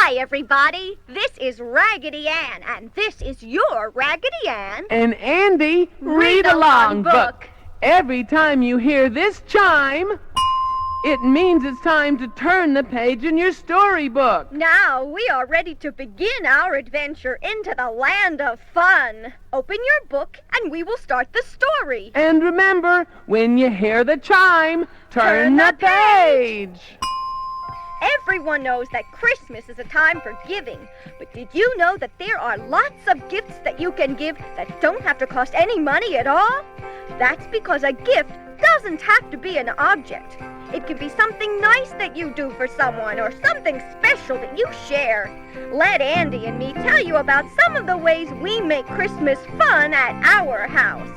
Hi, everybody. This is Raggedy Ann, and this is your Raggedy Ann. And Andy, read-along book. Every time you hear this chime, it means it's time to turn the page in your storybook. Now, we are ready to begin our adventure into the land of fun. Open your book, and we will start the story. And remember, when you hear the chime, turn the page. Everyone knows that Christmas is a time for giving, but did you know that there are lots of gifts that you can give that don't have to cost any money at all? That's because a gift doesn't have to be an object. It can be something nice that you do for someone or something special that you share. Let Andy and me tell you about some of the ways we make Christmas fun at our house.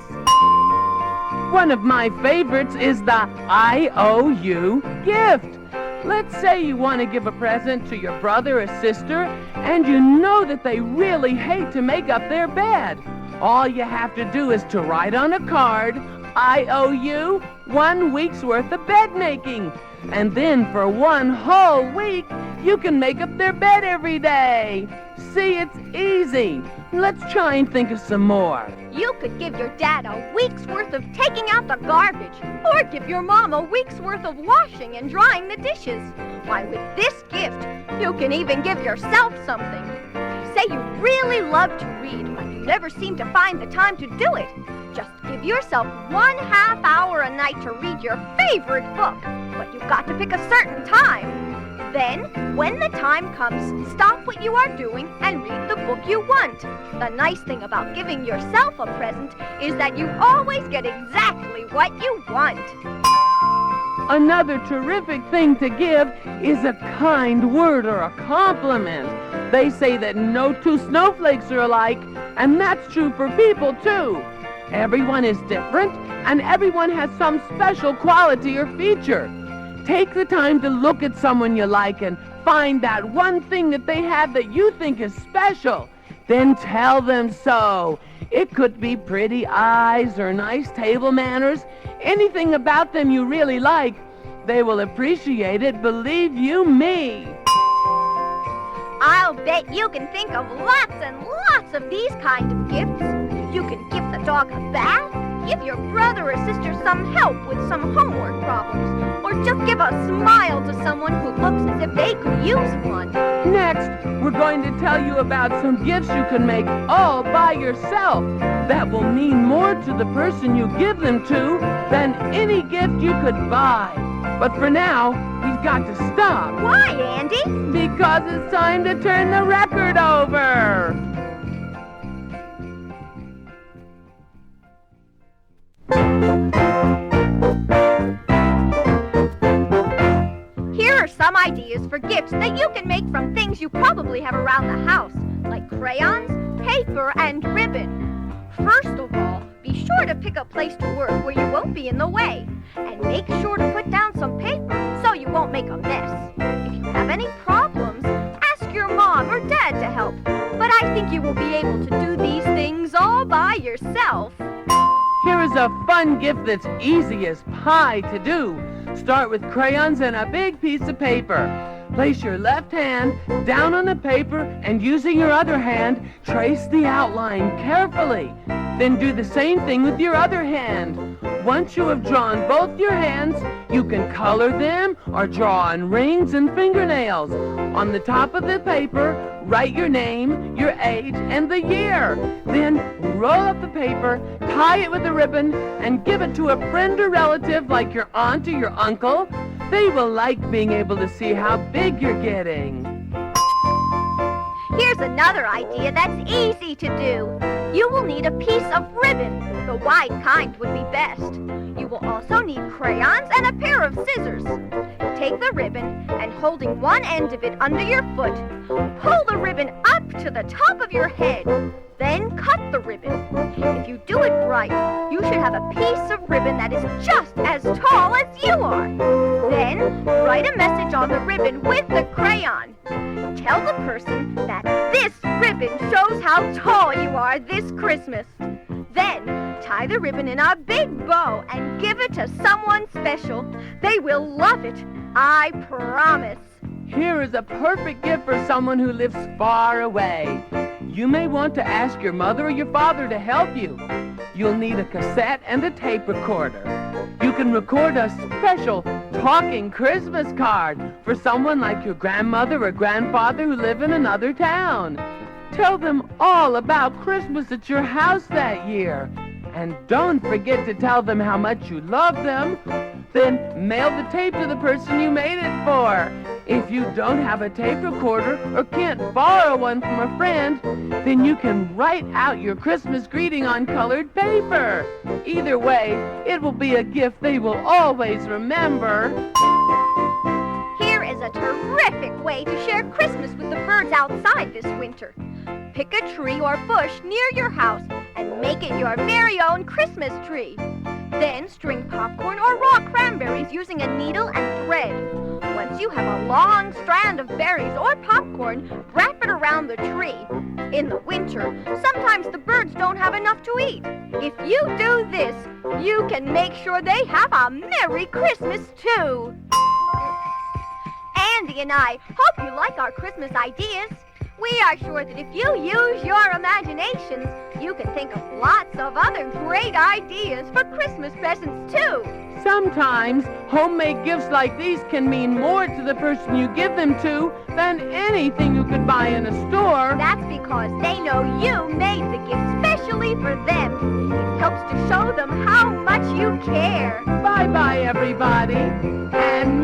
One of my favorites is the I owe you gift. Let's say you want to give a present to your brother or sister, and you know that they really hate to make up their bed. All you have to do is to write on a card, I owe you 1 week's worth of bed making. And then for 1 whole week, you can make up their bed every day. See, it's easy. Let's try and think of some more. You could give your dad a week's worth of taking out the garbage, or give your mom a week's worth of washing and drying the dishes. Why, with this gift, you can even give yourself something. Say you really love to read, but you never seem to find the time to do it. Just give yourself 1/2 hour a night to read your favorite book, but you've got to pick a certain time. Then, when the time comes, stop what you are doing and read the book you want. The nice thing about giving yourself a present is that you always get exactly what you want. Another terrific thing to give is a kind word or a compliment. They say that no 2 snowflakes are alike, and that's true for people, too. Everyone is different, and everyone has some special quality or feature. Take the time to look at someone you like and find that one thing that they have that you think is special. Then tell them so. It could be pretty eyes or nice table manners. Anything about them you really like. They will appreciate it, believe you me. I'll bet you can think of lots and lots of these kind of gifts. You can give the dog a bath, give your brother or sister some help with some homework problems, or just give a smile to someone who looks as if they could use one. Next, we're going to tell you about some gifts you can make all by yourself that will mean more to the person you give them to than any gift you could buy. But for now, we've got to stop. Why, Andy? Because it's time to turn the record over. Here are some ideas for gifts that you can make from things you probably have around the house, like crayons, paper, and ribbon. First of all, be sure to pick a place to work where you won't be in the way, and make sure to put down some paper so you won't make a mess. If you have any problems, ask your mom or dad to help, but I think you will be able to do these things all by yourself. Here is a fun gift that's easy as pie to do. Start with crayons and a big piece of paper. Place your left hand down on the paper and using your other hand, trace the outline carefully. Then do the same thing with your other hand. Once you have drawn both your hands, you can color them or draw on rings and fingernails. On the top of the paper, write your name, your age, and the year. Then roll up the paper, tie it with a ribbon, and give it to a friend or relative like your aunt or your uncle. They will like being able to see how big you're getting. Here's another idea that's easy to do. You will need a piece of ribbon. The wide kind would be best. You will also need crayons and a pair of scissors. Take the ribbon and holding one end of it under your foot, pull the ribbon up to the top of your head. Then cut the ribbon. If you do it right, you should have a piece of ribbon that is just as tall as you are. Then write a message on the ribbon with the crayon. Tell the person that this ribbon shows how tall you are this Christmas. Then tie the ribbon in a big bow and give it to someone special. They will love it, I promise. Here is a perfect gift for someone who lives far away. You may want to ask your mother or your father to help you. You'll need a cassette and a tape recorder. You can record a special talking Christmas card for someone like your grandmother or grandfather who live in another town. Tell them all about Christmas at your house that year. And don't forget to tell them how much you love them. Then mail the tape to the person you made it for. If you don't have a tape recorder or can't borrow one from a friend, then you can write out your Christmas greeting on colored paper. Either way, it will be a gift they will always remember. Here is a terrific way to share Christmas with the birds outside this winter. Pick a tree or bush near your house and make it your very own Christmas tree. Then string popcorn or raw cranberries using a needle and thread. Once you have a long strand of berries or popcorn, wrap it around the tree. In the winter, sometimes the birds don't have enough to eat. If you do this, you can make sure they have a Merry Christmas too. Andy and I hope you like our Christmas ideas. We are sure that if you use your imaginations, you can think of lots of other great ideas for Christmas presents too. Sometimes homemade gifts like these can mean more to the person you give them to than anything you could buy in a store. That's because they know you made the gift specially for them. It helps to show them how much you care. Bye-bye, everybody, and